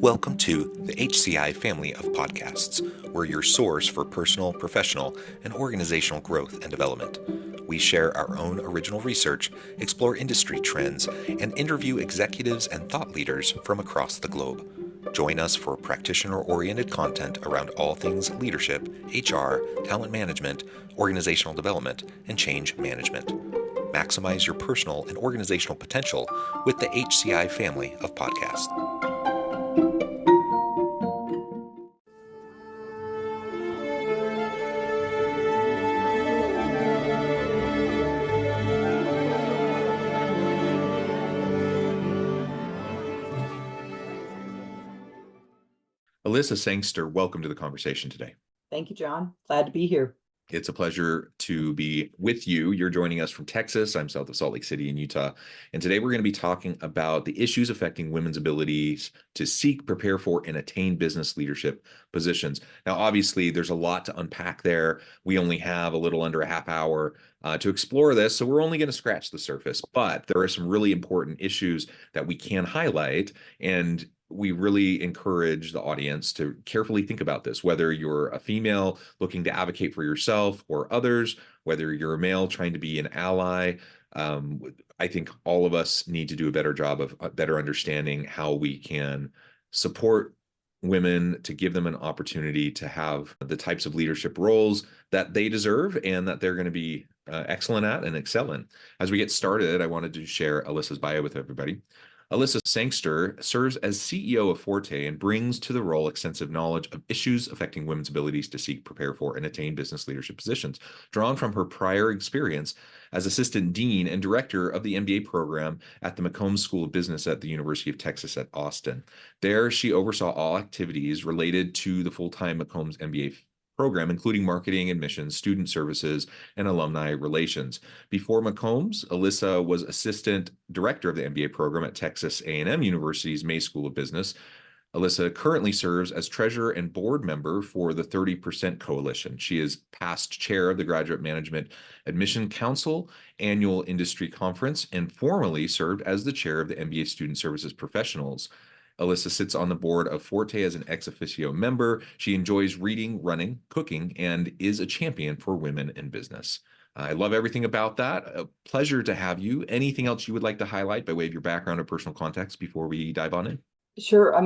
Welcome to the HCI family of podcasts. We're your source for personal, professional, and organizational growth and development. We share our own original research, explore industry trends, and interview executives and thought leaders from across the globe. Join us for practitioner-oriented content around all things leadership, HR, talent management, organizational development, and change management. Maximize your personal and organizational potential with the HCI family of podcasts. Elissa Sangster, welcome to the conversation today. Thank you, John. Glad to be here. It's a pleasure to be with you. You're joining us from Texas. I'm south of Salt Lake City in Utah. And today we're going to be talking about the issues affecting women's abilities to seek, prepare for, and attain business leadership positions. Now, obviously, there's a lot to unpack there. We only have a little under a half hour to explore this, so we're only going to scratch the surface. But there are some really important issues that we can highlight, and we really encourage the audience to carefully think about this, whether you're a female looking to advocate for yourself or others, whether you're a male trying to be an ally. I think all of us need to do a better job of better understanding how we can support women to give them an opportunity to have the types of leadership roles that they deserve and that they're going to be excellent at and excel in. As we get started, I wanted to share Elissa's bio with everybody. Elissa Sangster serves as CEO of Forte and brings to the role extensive knowledge of issues affecting women's abilities to seek, prepare for, and attain business leadership positions, drawn from her prior experience as Assistant Dean and Director of the MBA program at the McCombs School of Business at the University of Texas at Austin. There, she oversaw all activities related to the full-time McCombs MBA program, including marketing, admissions, student services, and alumni relations. Before McCombs, Elissa was assistant director of the MBA program at Texas A&M University's May School of Business. Elissa currently serves as treasurer and board member for the 30% Coalition. She is past chair of the Graduate Management Admission Council Annual Industry Conference and formerly served as the chair of the MBA Student Services Professionals. Elissa sits on the board of Forte as an ex officio member. She enjoys reading, running, cooking, and is a champion for women in business. I love everything about that. A pleasure to have you. Anything else you would like to highlight by way of your background or personal context before we dive on in? Sure.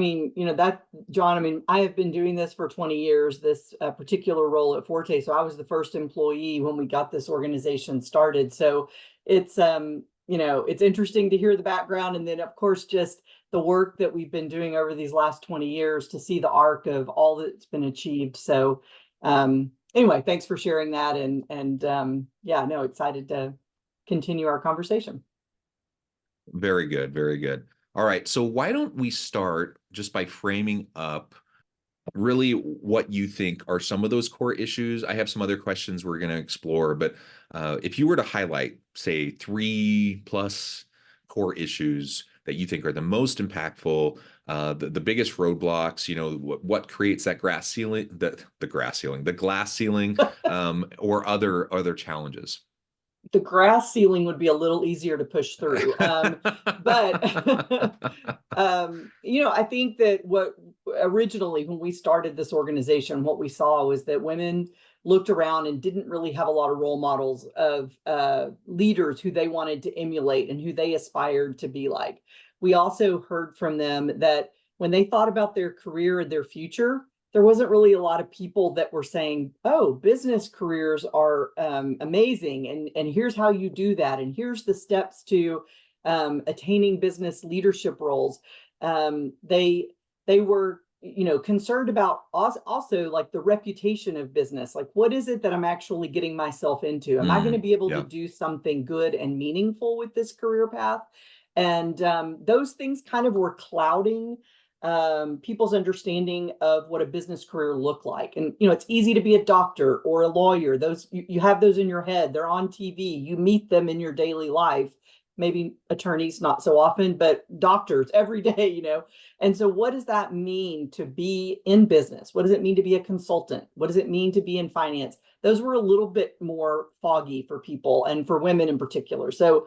John, I have been doing this for 20 years, this particular role at Forte. So I was the first employee when we got this organization started. So it's interesting to hear the background. And then, of course, just the work that we've been doing over these last 20 years to see the arc of all that's been achieved. So anyway, thanks for sharing that. Excited to continue our conversation. Very good. Very good. All right. So why don't we start just by framing up really what you think are some of those core issues? I have some other questions we're going to explore, but if you were to highlight, say, 3+ core issues that you think are the most impactful, the biggest roadblocks, what creates that glass ceiling, or other challenges? The glass ceiling would be a little easier to push through. But I think that what originally, when we started this organization, what we saw was that women looked around and didn't really have a lot of role models of leaders who they wanted to emulate and who they aspired to be like. We also heard from them that when they thought about their career and their future, there wasn't really a lot of people that were saying, oh, business careers are amazing. And here's how you do that. And here's the steps to attaining business leadership roles. They were, concerned about also like the reputation of business. Like, what is it that I'm actually getting myself into? Am I going to be able to do something good and meaningful with this career path? And those things kind of were clouding people's understanding of what a business career looked like. And, it's easy to be a doctor or a lawyer. Those you have those in your head. They're on TV. You meet them in your daily life. Maybe attorneys, not so often, but doctors every day, And so what does that mean to be in business? What does it mean to be a consultant? What does it mean to be in finance? Those were a little bit more foggy for people and for women in particular. So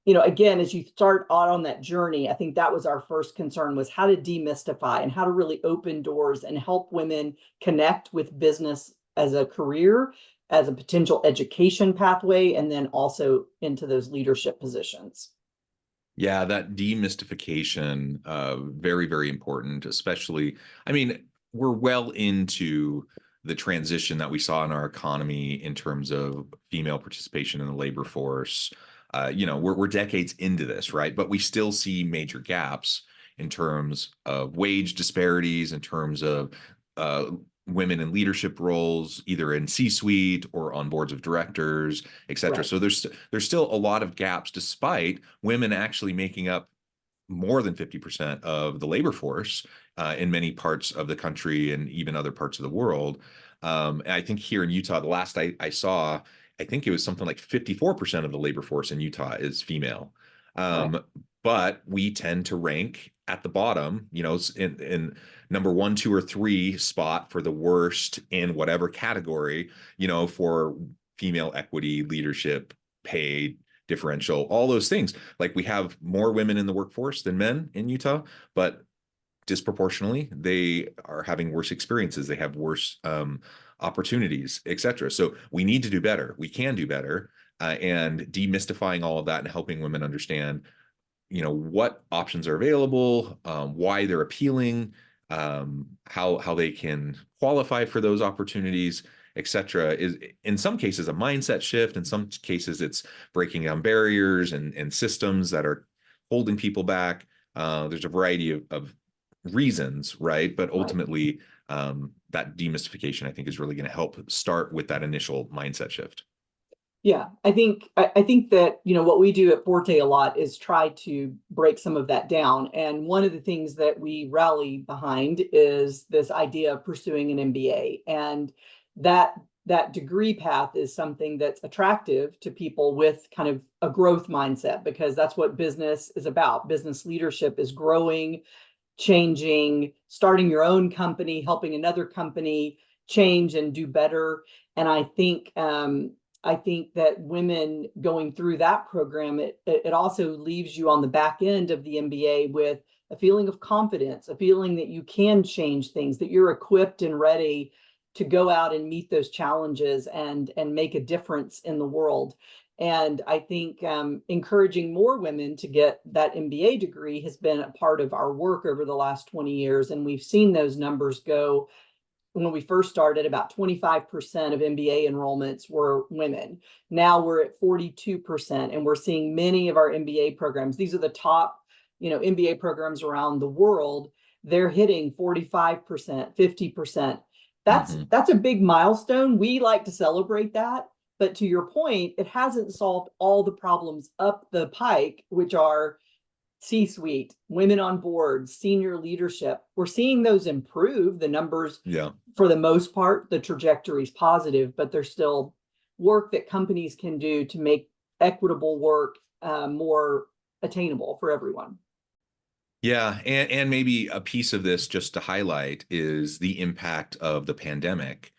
again, as you start out on that journey, I think that was our first concern, was how to demystify and how to really open doors and help women connect with business as a career, as a potential education pathway, and then also into those leadership positions. Yeah, that demystification, very, very important, especially, I mean, we're well into the transition that we saw in our economy in terms of female participation in the labor force. We're decades into this, right? But we still see major gaps in terms of wage disparities, in terms of women in leadership roles, either in C-suite or on boards of directors, et cetera. Right. So there's still a lot of gaps, despite women actually making up more than 50% of the labor force in many parts of the country and even other parts of the world. And I think here in Utah, the last I saw, I think it was something like 54% of the labor force in Utah is female. Right. But we tend to rank at the bottom, in number 1, 2, or 3 spot for the worst in whatever category, for female equity, leadership, pay differential, all those things. Like, we have more women in the workforce than men in Utah, but disproportionately, they are having worse experiences. They have worse opportunities, et cetera. So we need to do better. We can do better, and demystifying all of that and helping women understand, what options are available, why they're appealing, how they can qualify for those opportunities, et cetera, is in some cases a mindset shift. In some cases, it's breaking down barriers and systems that are holding people back. There's a variety of reasons, right? But ultimately, that demystification, I think, is really going to help start with that initial mindset shift. Yeah, I think that, what we do at Forte a lot is try to break some of that down. And one of the things that we rally behind is this idea of pursuing an MBA. And that degree path is something that's attractive to people with kind of a growth mindset, because that's what business is about. Business leadership is growing, changing, starting your own company, helping another company change and do better. And I think that women going through that program, it also leaves you on the back end of the MBA with a feeling of confidence, a feeling that you can change things, that you're equipped and ready to go out and meet those challenges and make a difference in the world. And I think encouraging more women to get that MBA degree has been a part of our work over the last 20 years. And we've seen those numbers go. When we first started, about 25% of MBA enrollments were women. Now we're at 42%, and we're seeing many of our MBA programs. These are the top, MBA programs around the world. They're hitting 45%, 50%. That's a big milestone. We like to celebrate that. But to your point, it hasn't solved all the problems up the pike, which are C-suite, women on board, senior leadership. We're seeing those improve. The numbers, for the most part, the trajectory is positive, but there's still work that companies can do to make equitable work more attainable for everyone. Yeah, and maybe a piece of this, just to highlight, is the impact of the pandemic.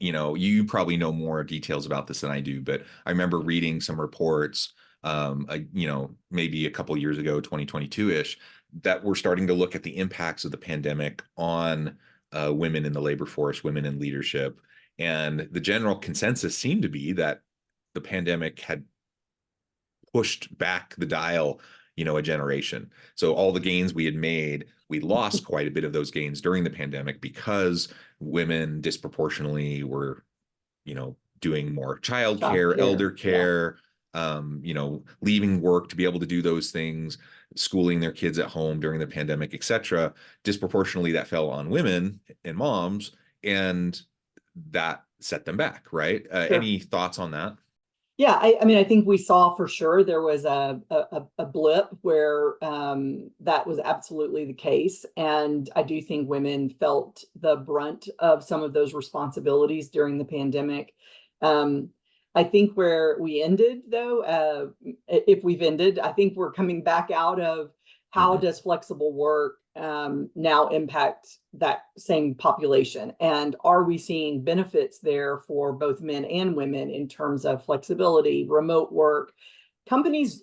You probably know more details about this than I do, but I remember reading some reports, maybe a couple of years ago, 2022-ish, that we're starting to look at the impacts of the pandemic on women in the labor force, women in leadership. And the general consensus seemed to be that the pandemic had pushed back the dial, a generation. So all the gains we had made, we lost quite a bit of those gains during the pandemic, because women disproportionately were, doing more childcare, elder care, leaving work to be able to do those things, schooling their kids at home during the pandemic, et cetera. Disproportionately, that fell on women and moms, and that set them back, right? Any thoughts on that? Yeah, I think we saw for sure there was a blip where that was absolutely the case. And I do think women felt the brunt of some of those responsibilities during the pandemic. I think where we ended, though, if we've ended, I think we're coming back out of how does flexible work now impact that same population? And are we seeing benefits there for both men and women in terms of flexibility, remote work, companies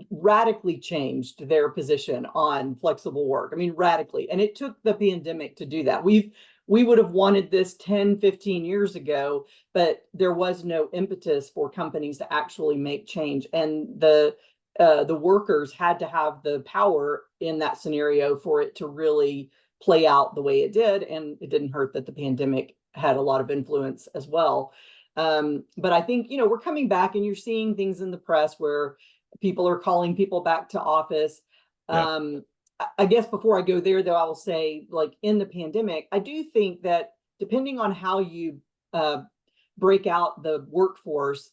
radically changed their position on flexible work. I mean, radically. And it took the pandemic to do that. We would have wanted this 10, 15 years ago, but there was no impetus for companies to actually make change. And the workers had to have the power in that scenario for it to really play out the way it did. And it didn't hurt that the pandemic had a lot of influence as well. But I think, we're coming back, and you're seeing things in the press where people are calling people back to office. Yeah. I guess before I go there, though, I will say, like, in the pandemic, I do think that depending on how you break out the workforce,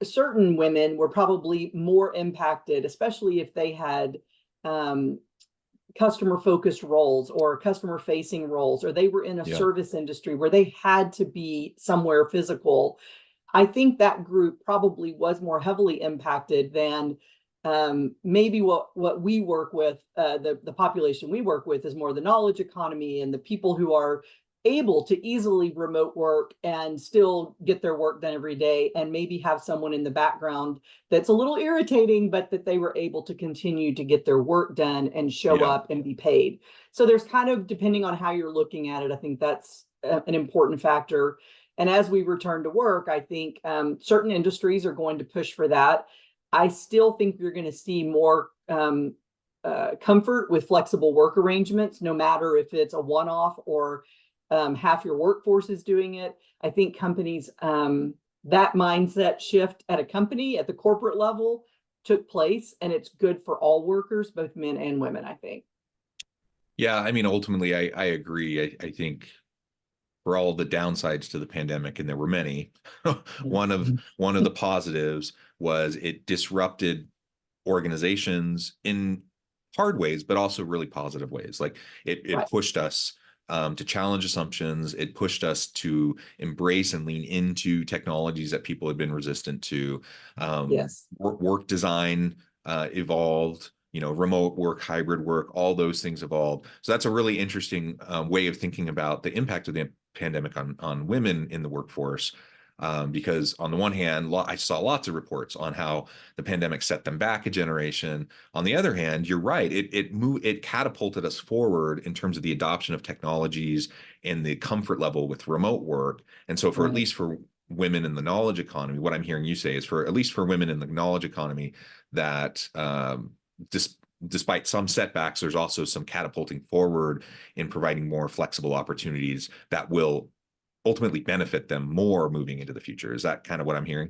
certain women were probably more impacted, especially if they had customer focused roles or customer facing roles, or they were in a service industry where they had to be somewhere physical. I think that group probably was more heavily impacted than maybe what we work with. The population we work with is more the knowledge economy and the people who are able to easily remote work and still get their work done every day, and maybe have someone in the background that's a little irritating, but that they were able to continue to get their work done and show up and be paid. So there's kind of, depending on how you're looking at it, I think that's an important factor. And as we return to work, I think certain industries are going to push for that. I still think you're going to see more comfort with flexible work arrangements, no matter if it's a one-off or half your workforce is doing it. I think companies, that mindset shift at a company at the corporate level took place, and it's good for all workers, both men and women, I think. Yeah, I mean, ultimately, I agree. I think for all the downsides to the pandemic, and there were many, one of the positives was it disrupted organizations in hard ways, but also really positive ways. Like it pushed us to challenge assumptions. It pushed us to embrace and lean into technologies that people had been resistant to. Work design evolved. Remote work, hybrid work, all those things evolved. So that's a really interesting way of thinking about the impact of the pandemic on women in the workforce. Because on the one hand, I saw lots of reports on how the pandemic set them back a generation. On the other hand, you're right. It catapulted us forward in terms of the adoption of technologies and the comfort level with remote work. And so at least for women in the knowledge economy, what I'm hearing you say is at least for women in the knowledge economy, that despite some setbacks, there's also some catapulting forward in providing more flexible opportunities that will ultimately benefit them more moving into the future. Is that kind of what I'm hearing?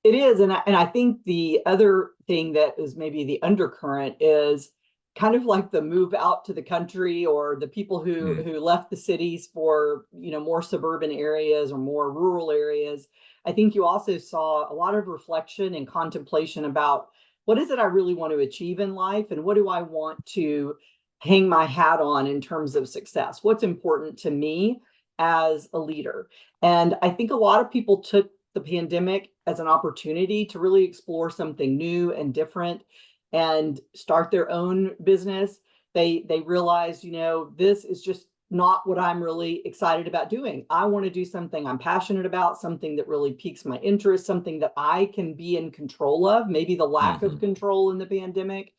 It is. And I think the other thing that is maybe the undercurrent is kind of like the move out to the country, or the people who left the cities for, more suburban areas or more rural areas. I think you also saw a lot of reflection and contemplation about, what is it I really want to achieve in life? And what do I want to hang my hat on in terms of success? What's important to me as a leader? And I think a lot of people took the pandemic as an opportunity to really explore something new and different and start their own business. They realized, this is just not what I'm really excited about doing. I want to do something I'm passionate about, something that really piques my interest, something that I can be in control of. Maybe the lack of control in the pandemic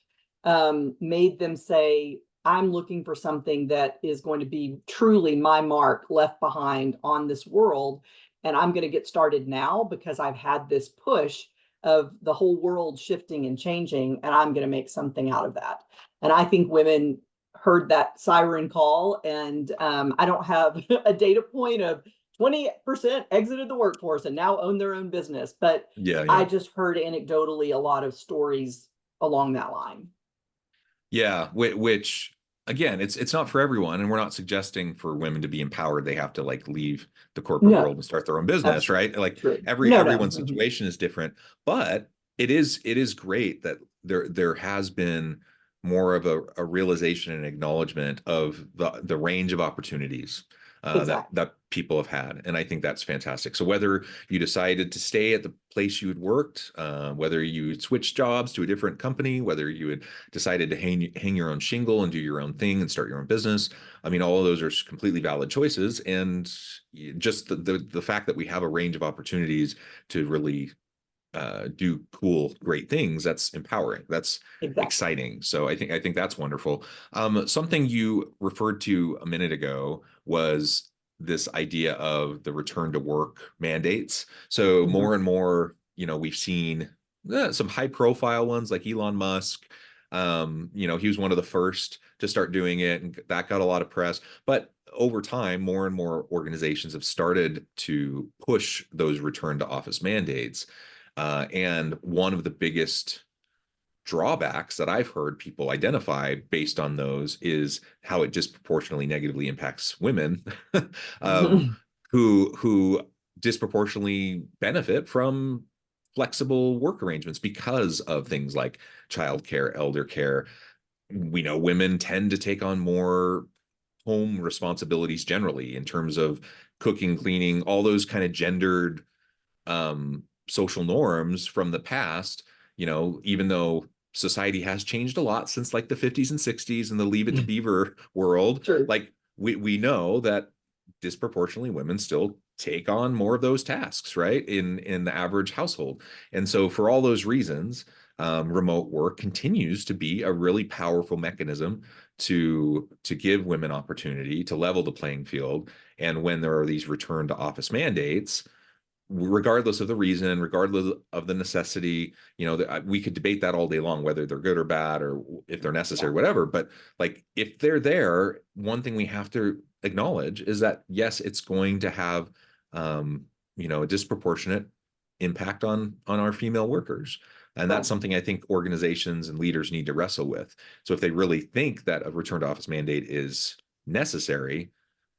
made them say, I'm looking for something that is going to be truly my mark left behind on this world. And I'm going to get started now, because I've had this push of the whole world shifting and changing, and I'm going to make something out of that. And I think women heard that siren call, and I don't have a data point of 20% exited the workforce and now own their own business, but I just heard anecdotally a lot of stories along that line. Yeah, which again, it's not for everyone, and we're not suggesting for women to be empowered they have to leave the corporate world and start their own business, right? Everyone's situation is different, but it is great that there has been more of a realization and acknowledgement of the range of opportunities that people have had. And I think that's fantastic. So whether you decided to stay at the place you had worked, whether you switched jobs to a different company, whether you had decided to hang your own shingle and do your own thing and start your own business, I mean, all of those are completely valid choices. And just the fact that we have a range of opportunities to really do cool, great things, that's empowering. That's Exactly. exciting. So I think that's wonderful. Something you referred to a minute ago was this idea of the return to work mandates. So more and more, we've seen some high profile ones like Elon Musk. He was one of the first to start doing it, and that got a lot of press. But over time, more and more organizations have started to push those return to office mandates. And one of the biggest drawbacks that I've heard people identify based on those is how it disproportionately negatively impacts women Mhm. who disproportionately benefit from flexible work arrangements because of things like childcare, elder care. We know women tend to take on more home responsibilities generally in terms of cooking, cleaning, all those kind of gendered social norms from the past, even though society has changed a lot since like the 50s and 60s and the Leave It to Beaver world, True. like we know that disproportionately women still take on more of those tasks, right? In the average household. And so for all those reasons, remote work continues to be a really powerful mechanism to give women opportunity, to level the playing field. And when there are these return to office mandates, regardless of the reason, regardless of the necessity, we could debate that all day long, whether they're good or bad or if they're necessary, whatever. But like, if they're there, one thing we have to acknowledge is that, yes, it's going to have, a disproportionate impact on our female workers. And that's something I think organizations and leaders need to wrestle with. So if they really think that a return to office mandate is necessary,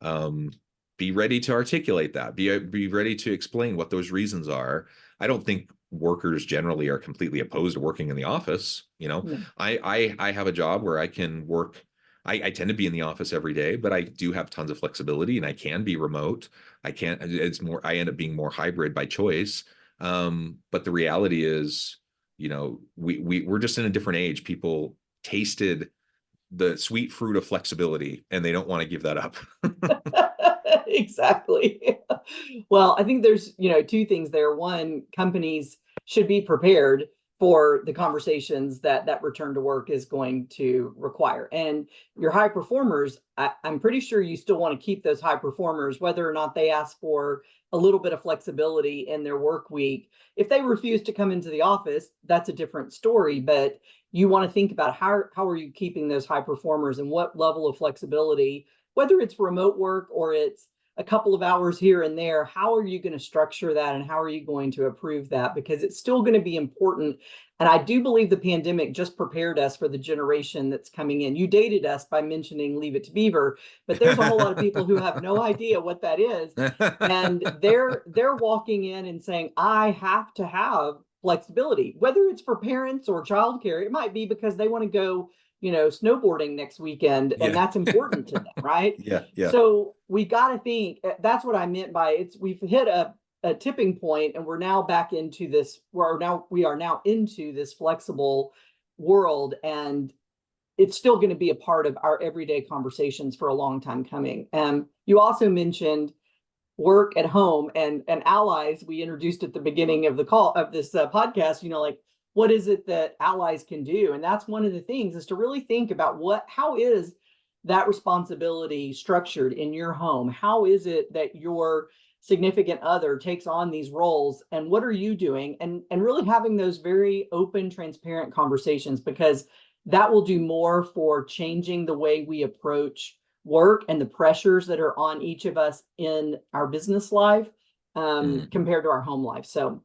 be ready to articulate that. Be ready to explain what those reasons are. I don't think workers generally are completely opposed to working in the office. No. I have a job where I can work. I tend to be in the office every day, but I do have tons of flexibility and I can be remote. I end up being more hybrid by choice. But the reality is, we're just in a different age. People tasted the sweet fruit of flexibility and they don't want to give that up. Exactly. Well, I think there's, two things there. One, companies should be prepared for the conversations that return to work is going to require. And your high performers, I'm pretty sure you still want to keep those high performers, whether or not they ask for a little bit of flexibility in their work week. If they refuse to come into the office, that's a different story. But you want to think about how are you keeping those high performers and what level of flexibility, whether it's remote work or it's a couple of hours here and there, how are you going to structure that and how are you going to approve that? Because it's still going to be important. And I do believe the pandemic just prepared us for the generation that's coming in. You dated us by mentioning Leave It to Beaver, but there's a whole lot of people who have no idea what that is. And they're walking in and saying, I have to have flexibility, whether it's for parents or childcare. It might be because they want to go snowboarding next weekend, and that's important to them, right? Yeah. So we got to think, that's what I meant by we've hit a tipping point and we are now into this flexible world, and it's still going to be a part of our everyday conversations for a long time coming. You also mentioned work at home and allies. We introduced at the beginning of the call of this podcast, like, what is it that allies can do? And that's one of the things, is to really think about how is that responsibility structured in your home? How is it that your significant other takes on these roles, and what are you doing? And really having those very open, transparent conversations, because that will do more for changing the way we approach work and the pressures that are on each of us in our business life compared to our home life. So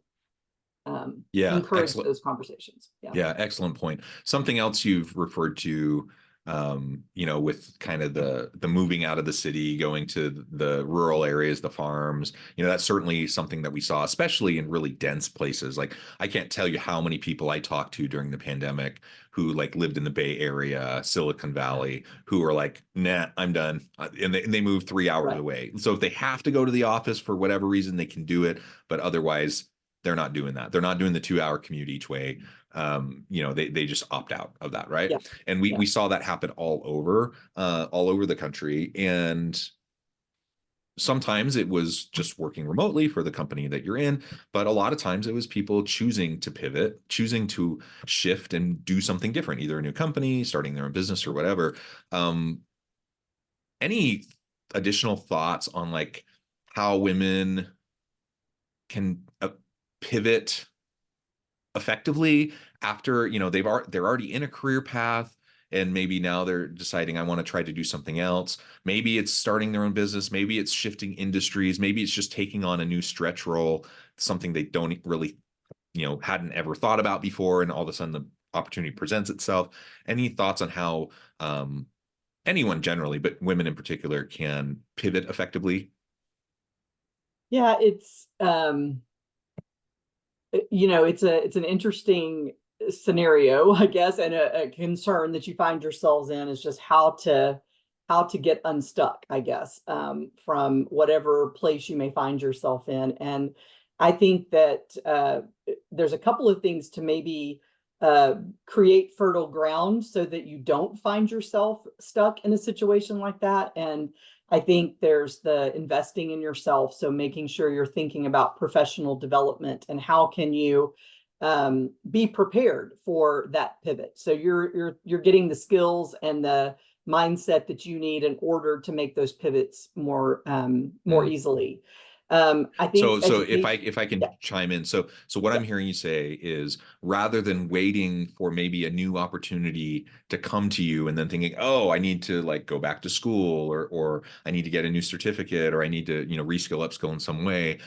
encourage excellent. those conversations. Excellent point. Something else you've referred to, with kind of the moving out of the city, going to the rural areas, the farms, that's certainly something that we saw, especially in really dense places. Like, I can't tell you how many people I talked to during the pandemic who like lived in the Bay Area, Silicon Valley, who were like, nah, I'm done. And they moved 3 hours away. So if they have to go to the office for whatever reason, they can do it. But otherwise, they're not doing that. They're not doing the 2-hour commute each way. They just opt out of that, right? Yeah. And we saw that happen all over the country. And sometimes it was just working remotely for the company that you're in, but a lot of times it was people choosing to pivot, choosing to shift and do something different, either a new company, starting their own business or whatever. Any additional thoughts on like how women can pivot effectively after, they're already in a career path, and maybe now they're deciding, I want to try to do something else. Maybe it's starting their own business. Maybe it's shifting industries. Maybe it's just taking on a new stretch role, something they don't really, hadn't ever thought about before. And all of a sudden the opportunity presents itself. Any thoughts on how anyone generally, but women in particular, can pivot effectively? Yeah, it's it's an interesting scenario, I guess, and a concern that you find yourselves in is just how to get unstuck, I guess, from whatever place you may find yourself in. And I think that there's a couple of things to maybe create fertile ground so that you don't find yourself stuck in a situation like that. And I think there's the investing in yourself. So making sure you're thinking about professional development and how can you be prepared for that pivot. So you're getting the skills and the mindset that you need in order to make those pivots more easily. I think so if I can yeah. chime in, so what I'm hearing you say is, rather than waiting for maybe a new opportunity to come to you and then thinking, oh, I need to like go back to school, or I need to get a new certificate, or I need to reskill, upskill in some way.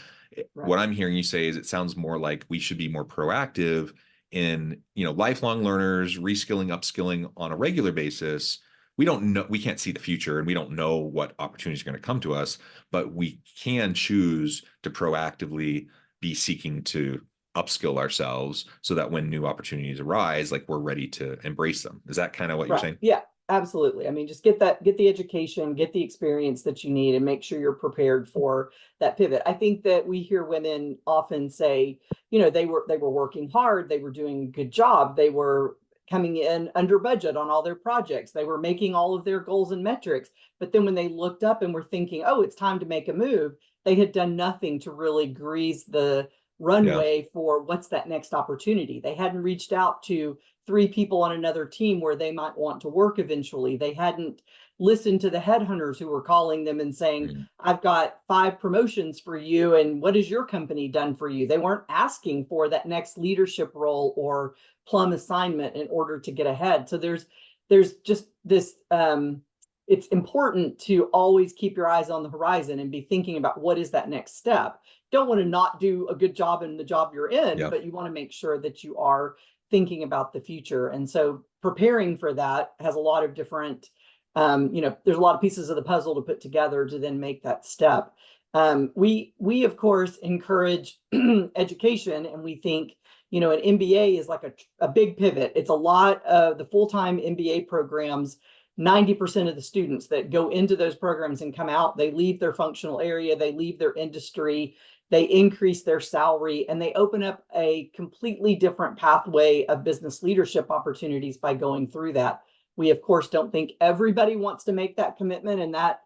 Right. What I'm hearing you say is, it sounds more like we should be more proactive in lifelong learners, reskilling, upskilling on a regular basis. We don't know, we can't see the future, and we don't know what opportunities are going to come to us, but we can choose to proactively be seeking to upskill ourselves so that when new opportunities arise, like, we're ready to embrace them. Is that kind of what you're saying? Yeah, absolutely. I mean, just get the education, get the experience that you need, and make sure you're prepared for that pivot. I think that we hear women often say, they were working hard, they were doing a good job, they were coming in under budget on all their projects, they were making all of their goals and metrics. But then when they looked up and were thinking, oh, it's time to make a move, they had done nothing to really grease the runway for what's that next opportunity. They hadn't reached out to 3 people on another team where they might want to work eventually. They hadn't listened to the headhunters who were calling them and saying, I've got 5 promotions for you, and what has your company done for you? They weren't asking for that next leadership role or plum assignment in order to get ahead. So there's just this, it's important to always keep your eyes on the horizon and be thinking about what is that next step. Don't want to not do a good job in the job you're in, but you want to make sure that you are thinking about the future. And so preparing for that has a lot of different, there's a lot of pieces of the puzzle to put together to then make that step. We of course encourage education, and we think, an MBA is like a big pivot. It's a lot of the full-time MBA programs. 90% of the students that go into those programs and come out, they leave their functional area, they leave their industry, they increase their salary, and they open up a completely different pathway of business leadership opportunities by going through that. We, of course, don't think everybody wants to make that commitment and that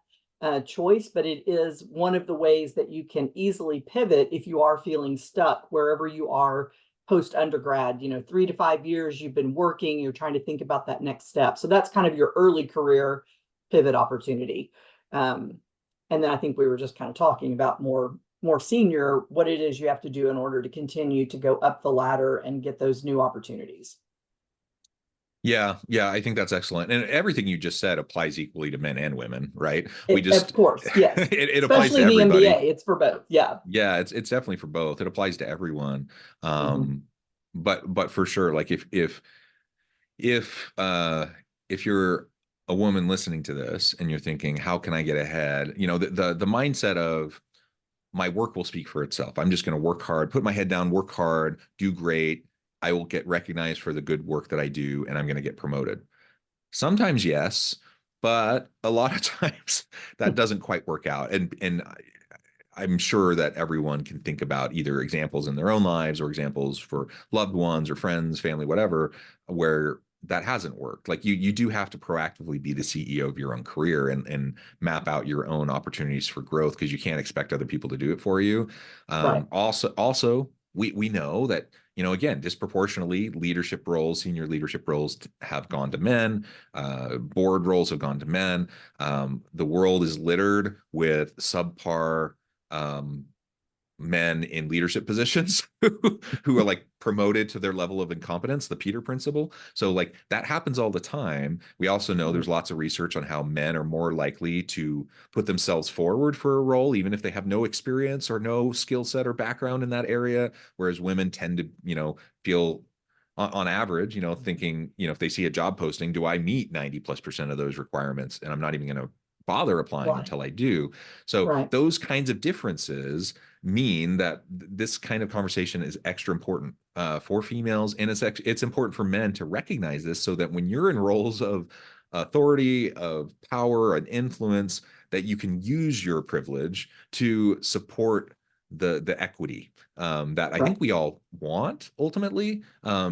choice, but it is one of the ways that you can easily pivot if you are feeling stuck wherever you are post-undergrad. 3 to 5 years you've been working, you're trying to think about that next step. So that's kind of your early career pivot opportunity. And then I think we were just kind of talking about more senior, what it is you have to do in order to continue to go up the ladder and get those new opportunities. Yeah, I think that's excellent. And everything you just said applies equally to men and women, right? Of course, yes. it applies to everybody. Especially the MBA, it's for both. Yeah. Yeah, it's definitely for both. It applies to everyone. But for sure, like if you're a woman listening to this and you're thinking, how can I get ahead? The mindset of, my work will speak for itself. I'm just going to work hard, put my head down, work hard, do great. I will get recognized for the good work that I do, and I'm going to get promoted. Sometimes yes, but a lot of times that doesn't quite work out. And I'm sure that everyone can think about either examples in their own lives or examples for loved ones or friends, family, whatever, where that hasn't worked. Like you do have to proactively be the CEO of your own career and map out your own opportunities for growth, because you can't expect other people to do it for you. Right. Also, we know that, again, disproportionately senior leadership roles have gone to men. Board roles have gone to men. The world is littered with subpar men in leadership positions who are like promoted to their level of incompetence, the Peter principle. So like that happens all the time. We also know there's lots of research on how men are more likely to put themselves forward for a role, even if they have no experience or no skill set or background in that area, whereas women tend to, feel on average, thinking, if they see a job posting, do I meet 90+% of those requirements? And I'm not even going to bother applying Right. until I do. So Right. those kinds of differences mean that this kind of conversation is extra important for females, and it's important for men to recognize this, so that when you're in roles of authority, of power, and influence, that you can use your privilege to support the equity that I Right. think we all want ultimately,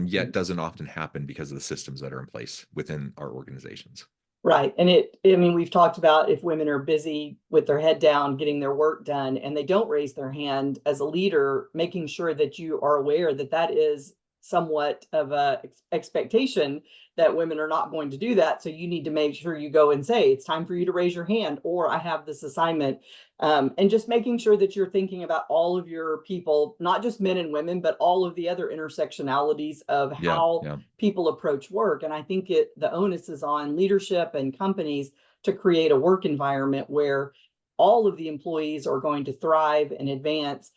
yet doesn't often happen because of the systems that are in place within our organizations. Right. And we've talked about if women are busy with their head down, getting their work done, and they don't raise their hand as a leader, making sure that you are aware that that is somewhat of a expectation that women are not going to do that. So you need to make sure you go and say, it's time for you to raise your hand, or I have this assignment. And just making sure that you're thinking about all of your people, not just men and women, but all of the other intersectionalities of how people approach work. And I think the onus is on leadership and companies to create a work environment where all of the employees are going to thrive and advance.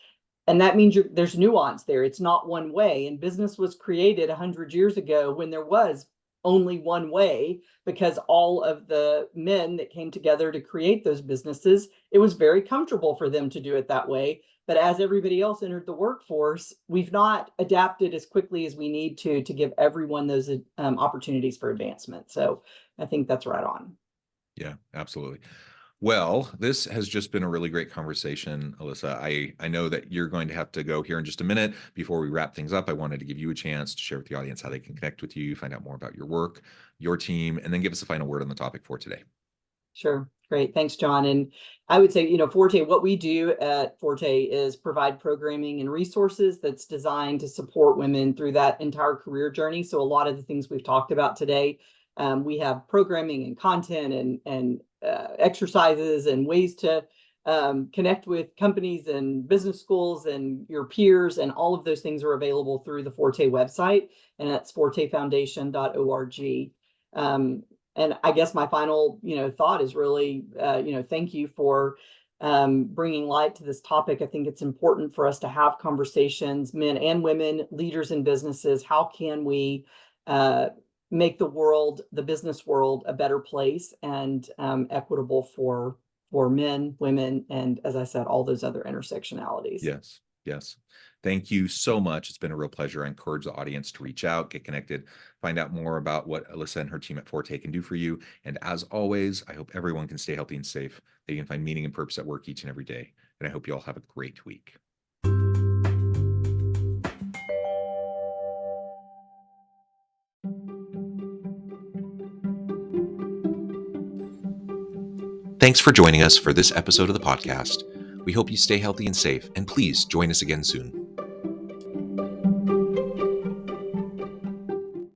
And that means there's nuance there. It's not one way. And business was created 100 years ago when there was only one way, because all of the men that came together to create those businesses, it was very comfortable for them to do it that way. But as everybody else entered the workforce, we've not adapted as quickly as we need to give everyone those opportunities for advancement. So I think that's right on. Yeah, absolutely. Well, this has just been a really great conversation, Elissa. I know that you're going to have to go here in just a minute. Before we wrap things up, I wanted to give you a chance to share with the audience how they can connect with you, find out more about your work, your team, and then give us a final word on the topic for today. Sure. Great. Thanks, John. And I would say, Forte, what we do at Forte is provide programming and resources that's designed to support women through that entire career journey. So a lot of the things we've talked about today, we have programming and content and exercises and ways to connect with companies and business schools and your peers, and all of those things are available through the Forte website, and that's fortefoundation.org. And I guess my final, thought is really, thank you for bringing light to this topic. I think it's important for us to have conversations, men and women, leaders in businesses. How can we make the business world, a better place and equitable for men, women, and, as I said, all those other intersectionalities. Yes. Yes. Thank you so much. It's been a real pleasure. I encourage the audience to reach out, get connected, find out more about what Elissa and her team at Forte can do for you. And as always, I hope everyone can stay healthy and safe. They can find meaning and purpose at work each and every day. And I hope you all have a great week. Thanks for joining us for this episode of the podcast. We hope you stay healthy and safe, and please join us again soon.